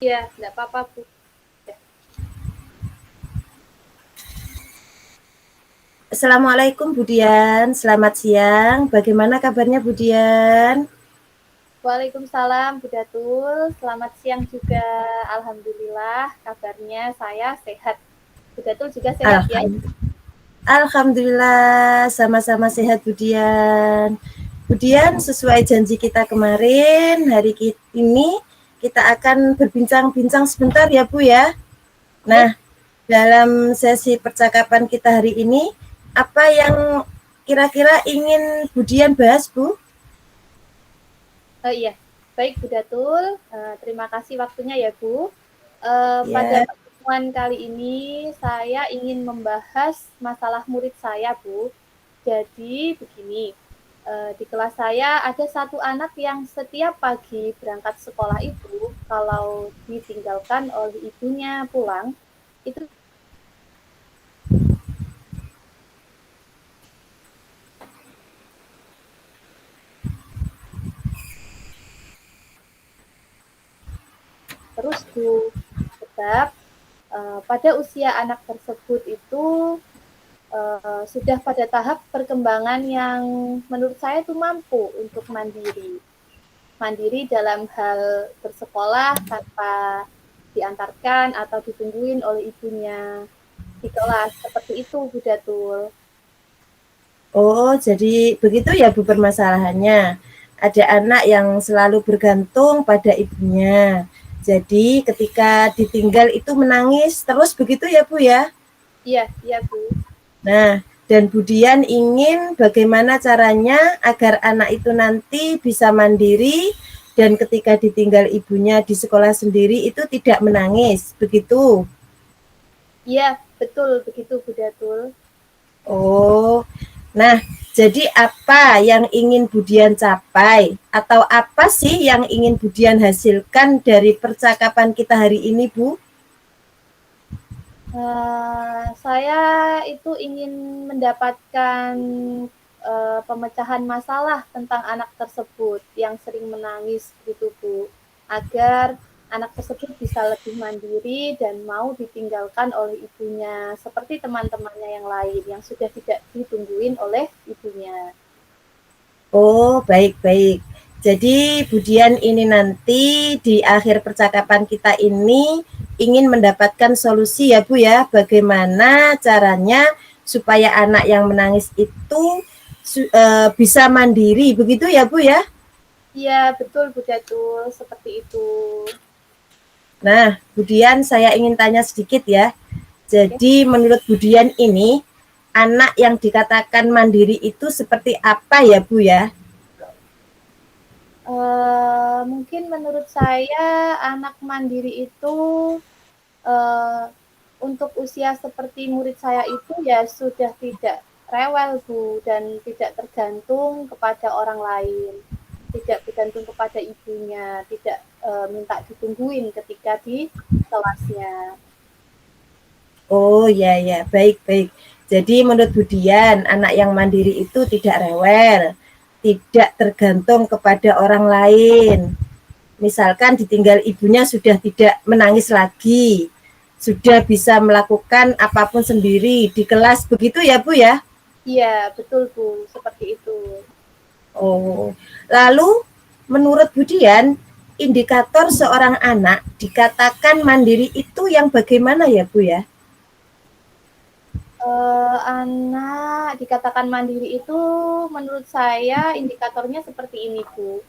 Iya, nggak apa-apa, Bu. Ya. Assalamualaikum Bu Dian, selamat siang. Bagaimana kabarnya Bu Dian? Waalaikumsalam, Bu Datul. Selamat siang juga. Alhamdulillah, kabarnya saya sehat. Bu Datul juga sehat ya? Alhamdulillah, sama-sama sehat Bu Dian. Bu Dian, sesuai janji kita kemarin, ini kita akan berbincang-bincang sebentar ya Bu ya. Baik, Nah, dalam sesi percakapan kita hari ini, apa yang kira-kira ingin Bu Dian bahas Bu? iya. Baik, Bu Datul. Terima kasih waktunya ya, Bu. Pada Ya, pertemuan kali ini, saya ingin membahas masalah murid saya, Bu. Jadi, begini. Di kelas saya ada satu anak yang setiap pagi berangkat sekolah itu, kalau ditinggalkan oleh ibunya pulang, itu terus Bu. Sebab pada usia anak tersebut itu sudah pada tahap perkembangan yang menurut saya itu mampu untuk mandiri. Mandiri dalam hal bersekolah tanpa diantarkan atau ditungguin oleh ibunya di kelas. Seperti itu, Bu Datul. oh jadi begitu ya Bu permasalahannya. Ada anak yang selalu bergantung pada ibunya. Jadi ketika ditinggal itu menangis terus begitu ya Bu ya. Iya, iya Bu. Nah, dan Budian ingin bagaimana caranya agar anak itu nanti bisa mandiri dan ketika ditinggal ibunya di sekolah sendiri itu tidak menangis. Begitu. Iya, betul begitu Bu Datul. Oh, nah, jadi apa yang ingin Budian capai? Atau apa sih yang ingin Budian hasilkan dari percakapan kita hari ini, Bu? Saya itu ingin mendapatkan pemecahan masalah tentang anak tersebut yang sering menangis gitu Bu, agar anak tersebut bisa lebih mandiri dan mau ditinggalkan oleh ibunya seperti teman-temannya yang lain yang sudah tidak ditungguin oleh ibunya. Oh, baik-baik. Jadi Budian ini nanti di akhir percakapan kita ini ingin mendapatkan solusi ya Bu ya, bagaimana caranya supaya anak yang menangis itu bisa mandiri, begitu ya Bu ya? Iya betul Bu Datul, seperti itu. Nah, Budian saya ingin tanya sedikit ya. Oke. Jadi menurut Budian ini anak yang dikatakan mandiri itu seperti apa ya Bu ya? Mungkin menurut saya anak mandiri itu uh, untuk usia seperti murid saya itu ya sudah tidak rewel Bu dan tidak tergantung kepada orang lain, tidak bergantung kepada ibunya, tidak minta ditungguin ketika di kelasnya. Oh ya ya, baik-baik. Jadi menurut Budian, anak yang mandiri itu tidak rewel, tidak tergantung kepada orang lain. Misalkan ditinggal ibunya sudah tidak menangis lagi, sudah bisa melakukan apapun sendiri di kelas, begitu ya Bu ya? Iya betul Bu, seperti itu. Oh, lalu menurut Budian, indikator seorang anak dikatakan mandiri itu yang bagaimana ya Bu ya? Anak dikatakan mandiri itu menurut saya indikatornya seperti ini Bu.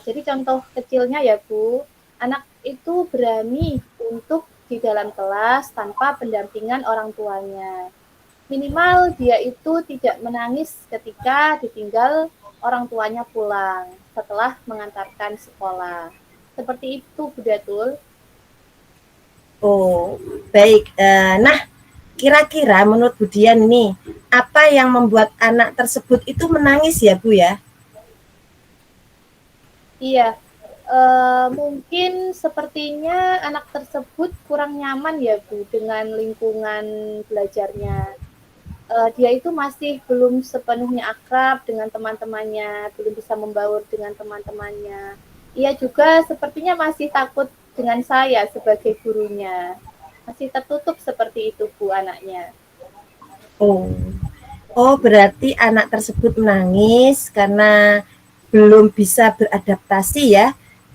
Jadi contoh kecilnya ya Bu, anak itu berani untuk di dalam kelas tanpa pendampingan orang tuanya. Minimal dia itu tidak menangis ketika ditinggal orang tuanya pulang setelah mengantarkan sekolah. Seperti itu Bu Datul. Oh, baik. Nah, kira-kira menurut Budian nih, apa yang membuat anak tersebut itu menangis ya Bu ya? Iya, mungkin sepertinya anak tersebut kurang nyaman ya Bu dengan lingkungan belajarnya. Dia itu masih belum sepenuhnya akrab dengan teman-temannya, belum bisa membaur dengan teman-temannya. Ia juga sepertinya masih takut dengan saya sebagai gurunya. Masih tertutup seperti itu, Bu, anaknya. Oh. Oh, berarti anak tersebut menangis karena belum bisa beradaptasi ya,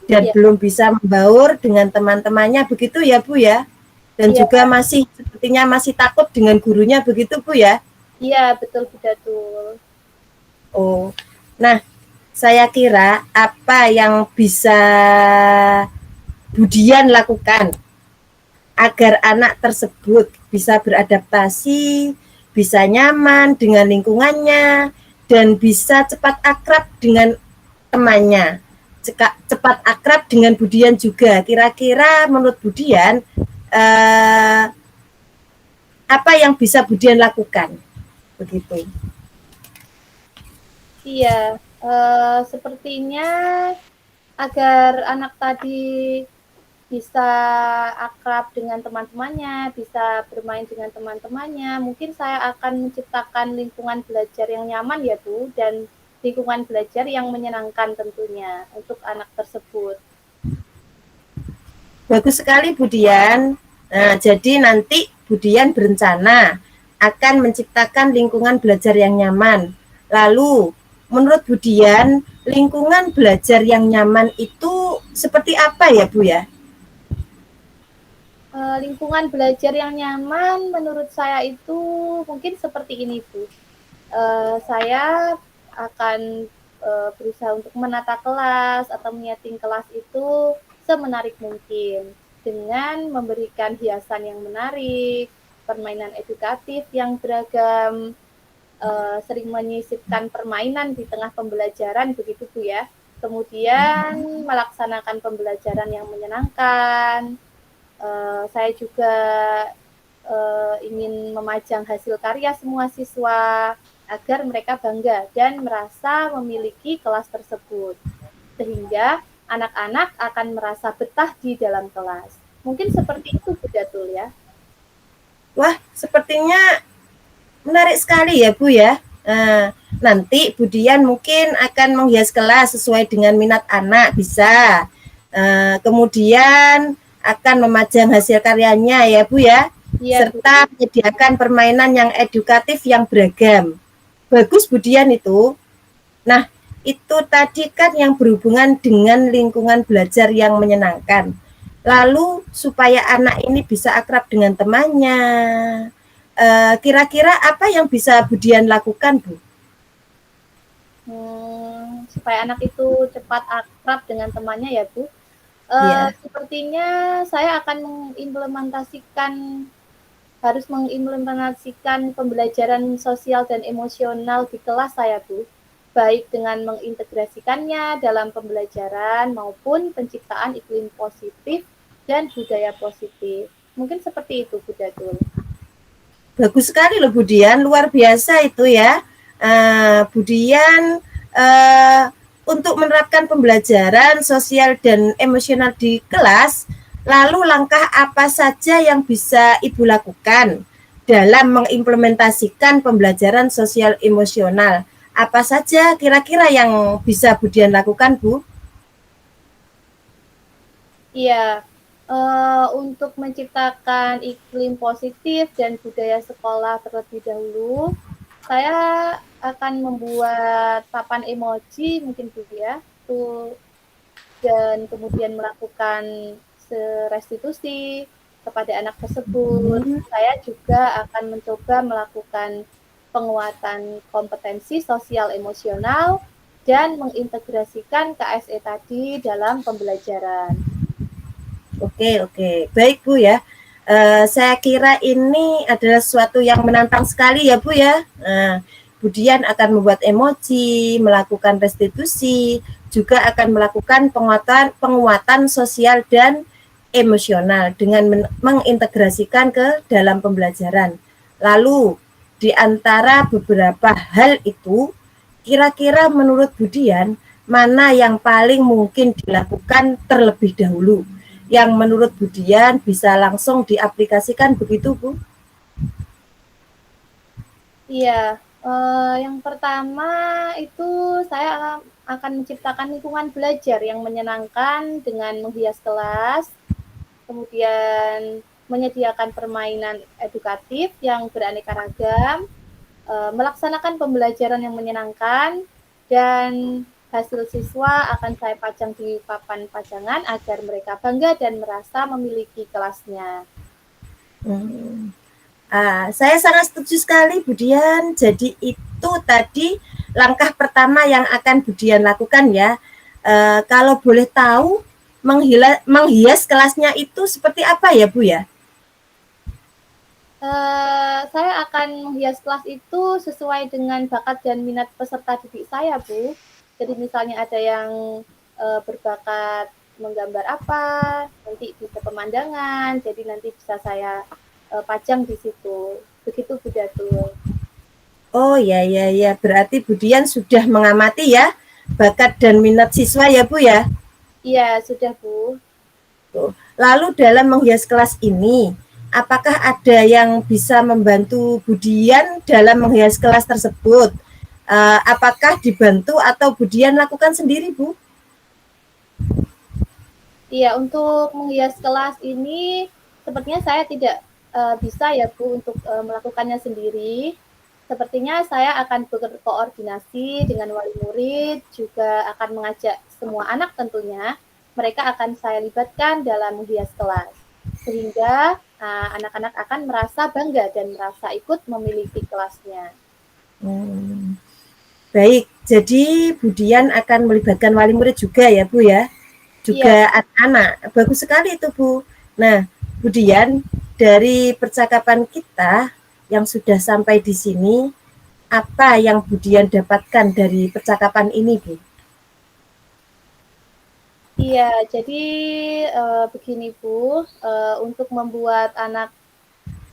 dan Iya, belum bisa membaur dengan teman-temannya, begitu ya Bu ya? Dan iya, juga masih sepertinya masih takut dengan gurunya, begitu Bu ya? iya, betul, betul. Oh, nah saya kira apa yang bisa Budian lakukan agar anak tersebut bisa beradaptasi, bisa nyaman dengan lingkungannya, dan bisa cepat akrab dengan temannya, cepat akrab dengan Budian juga. Kira-kira menurut Budian, apa yang bisa Budian lakukan? Begitu. Iya, sepertinya agar anak tadi bisa akrab dengan teman-temannya, bisa bermain dengan teman-temannya. Mungkin saya akan menciptakan lingkungan belajar yang nyaman ya Bu, dan lingkungan belajar yang menyenangkan tentunya untuk anak tersebut. Bagus sekali Budian. Nah, jadi nanti Budian berencana akan menciptakan lingkungan belajar yang nyaman. Lalu, menurut Budian, lingkungan belajar yang nyaman itu seperti apa ya Bu ya? Lingkungan belajar yang nyaman menurut saya itu mungkin seperti ini Bu. Saya akan berusaha untuk menata kelas atau menyeting kelas itu semenarik mungkin dengan memberikan hiasan yang menarik, permainan edukatif yang beragam, sering menyisipkan permainan di tengah pembelajaran begitu Bu ya. Kemudian melaksanakan pembelajaran yang menyenangkan. Saya juga ingin memajang hasil karya semua siswa agar mereka bangga dan merasa memiliki kelas tersebut. Sehingga anak-anak akan merasa betah di dalam kelas. Mungkin seperti itu Bu Datul ya. Wah, sepertinya menarik sekali ya Bu ya. Nanti Budian mungkin akan menghias kelas sesuai dengan minat anak, bisa. Kemudian akan memajang hasil karyanya ya Bu ya, Iya Bu. serta menyediakan permainan yang edukatif yang beragam. Bagus Budian itu. Nah, itu tadi kan yang berhubungan dengan lingkungan belajar yang menyenangkan. Lalu supaya anak ini bisa akrab dengan temannya, kira-kira apa yang bisa Budian lakukan, Bu? Supaya anak itu cepat akrab dengan temannya ya Bu. Ya, Sepertinya saya akan harus mengimplementasikan pembelajaran sosial dan emosional di kelas saya Bu, baik dengan mengintegrasikannya dalam pembelajaran maupun penciptaan iklim positif dan budaya positif. Mungkin seperti itu Bu Datul. bagus sekali loh Budian, luar biasa itu ya. Budian untuk menerapkan pembelajaran sosial dan emosional di kelas, lalu langkah apa saja yang bisa Ibu lakukan dalam mengimplementasikan pembelajaran sosial emosional? Apa saja kira-kira yang bisa Budian lakukan, Bu? Iya, untuk menciptakan iklim positif dan budaya sekolah terlebih dahulu, saya akan membuat papan emoji mungkin Bu ya, tuh, dan kemudian melakukan restitusi kepada anak tersebut. Saya juga akan mencoba melakukan penguatan kompetensi sosial emosional dan mengintegrasikan KSE tadi dalam pembelajaran. Oke, baik Bu ya. Saya kira ini adalah sesuatu yang menantang sekali ya Bu ya. Kemudian akan membuat emoji, melakukan restitusi, juga akan melakukan penguatan sosial dan emosional dengan mengintegrasikan ke dalam pembelajaran. Lalu di antara beberapa hal itu, kira-kira menurut Budian mana yang paling mungkin dilakukan terlebih dahulu? Yang menurut Budian bisa langsung diaplikasikan begitu Bu? Iya, yang pertama itu saya akan menciptakan lingkungan belajar yang menyenangkan dengan menghias kelas. kemudian menyediakan permainan edukatif yang beraneka ragam, melaksanakan pembelajaran yang menyenangkan, dan hasil siswa akan saya pajang di papan pajangan agar mereka bangga dan merasa memiliki kelasnya. Saya sangat setuju sekali Bu Dian. Jadi itu tadi langkah pertama yang akan Bu Dian lakukan ya. Kalau boleh tahu menghias kelasnya itu seperti apa ya Bu ya? Saya akan menghias kelas itu sesuai dengan bakat dan minat peserta didik saya, Bu. Jadi misalnya ada yang berbakat menggambar apa, nanti bisa pemandangan, jadi nanti bisa saya pajang di situ. Begitu Bu Datul. Oh ya ya ya, berarti Bu Dian sudah mengamati ya bakat dan minat siswa ya Bu ya. Iya, sudah Bu. Lalu dalam menghias kelas ini, apakah ada yang bisa membantu Bu Dian dalam menghias kelas tersebut? Apakah dibantu atau Bu Dian lakukan sendiri Bu? Iya, untuk menghias kelas ini sepertinya saya tidak bisa ya Bu untuk melakukannya sendiri. Sepertinya saya akan berkoordinasi dengan wali murid, juga akan mengajak semua anak tentunya. Mereka akan saya libatkan dalam menghias kelas. Sehingga anak-anak akan merasa bangga dan merasa ikut memiliki kelasnya. Baik, jadi Bu Dian akan melibatkan wali murid juga ya Bu ya? Juga Iya, anak-anak. Bagus sekali itu Bu. Nah, Bu Dian, dari percakapan kita yang sudah sampai di sini, apa yang Bu Dian dapatkan dari percakapan ini Bu? iya. Jadi begini Bu, untuk membuat anak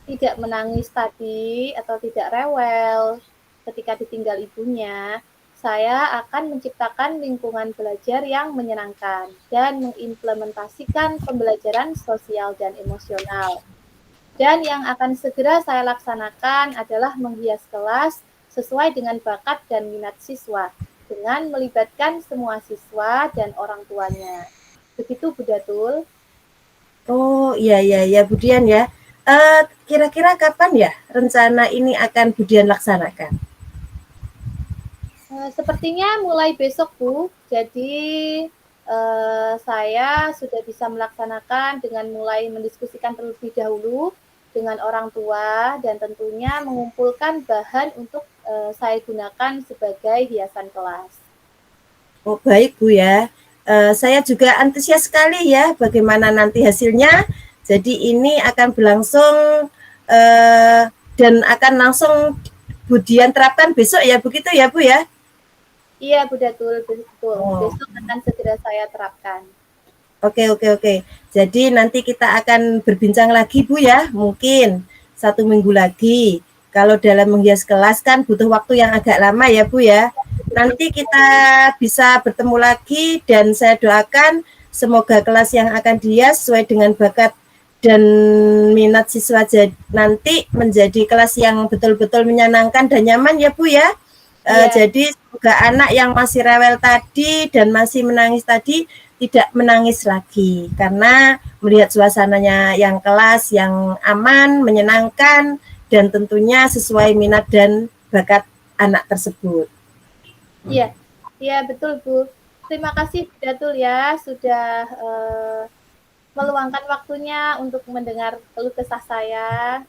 tidak menangis tadi atau tidak rewel ketika ditinggal ibunya, saya akan menciptakan lingkungan belajar yang menyenangkan dan mengimplementasikan pembelajaran sosial dan emosional. Dan yang akan segera saya laksanakan adalah menghias kelas sesuai dengan bakat dan minat siswa, dengan melibatkan semua siswa dan orang tuanya. Begitu Bu Datul. Oh iya iya ya Bu Dian ya. Kira-kira kapan ya rencana ini akan Bu Dian laksanakan? Sepertinya mulai besok Bu. Jadi saya sudah bisa melaksanakan dengan mulai mendiskusikan terlebih dahulu dengan orang tua dan tentunya mengumpulkan bahan untuk saya gunakan sebagai hiasan kelas. Oh baik Bu ya. Saya juga antusias sekali ya bagaimana nanti hasilnya. Jadi ini akan berlangsung dan akan langsung Bu Dian terapkan besok ya begitu ya Bu ya? Iya Bu Datul, betul. Oh. Besok akan segera saya terapkan. Oke, oke, oke. Jadi nanti kita akan berbincang lagi Bu ya, mungkin 1 minggu lagi. Kalau dalam menghias kelas kan butuh waktu yang agak lama ya Bu ya. Nanti kita bisa bertemu lagi dan saya doakan semoga kelas yang akan dihias sesuai dengan bakat dan minat siswa nanti menjadi kelas yang betul-betul menyenangkan dan nyaman ya Bu ya. Iya, Jadi semoga anak yang masih rewel tadi dan masih menangis tadi tidak menangis lagi karena melihat suasananya yang kelas yang aman, menyenangkan dan tentunya sesuai minat dan bakat anak tersebut. iya, iya betul Bu. Terima kasih Bu Datul ya sudah meluangkan waktunya untuk mendengar keluh kesah saya.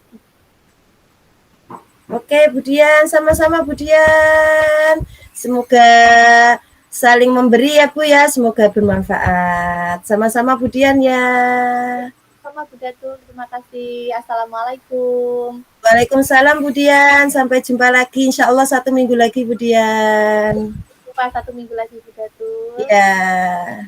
Oke, Bu Dian, sama-sama Bu Dian. Semoga saling memberi ya Bu ya, semoga bermanfaat. Sama-sama Bu Dian ya. Sama Bu Datul, terima kasih. Assalamualaikum. Waalaikumsalam Bu Dian, sampai jumpa lagi. Insya Allah 1 minggu lagi Bu Dian. Jumpa 1 minggu lagi Bu Datul. Ya.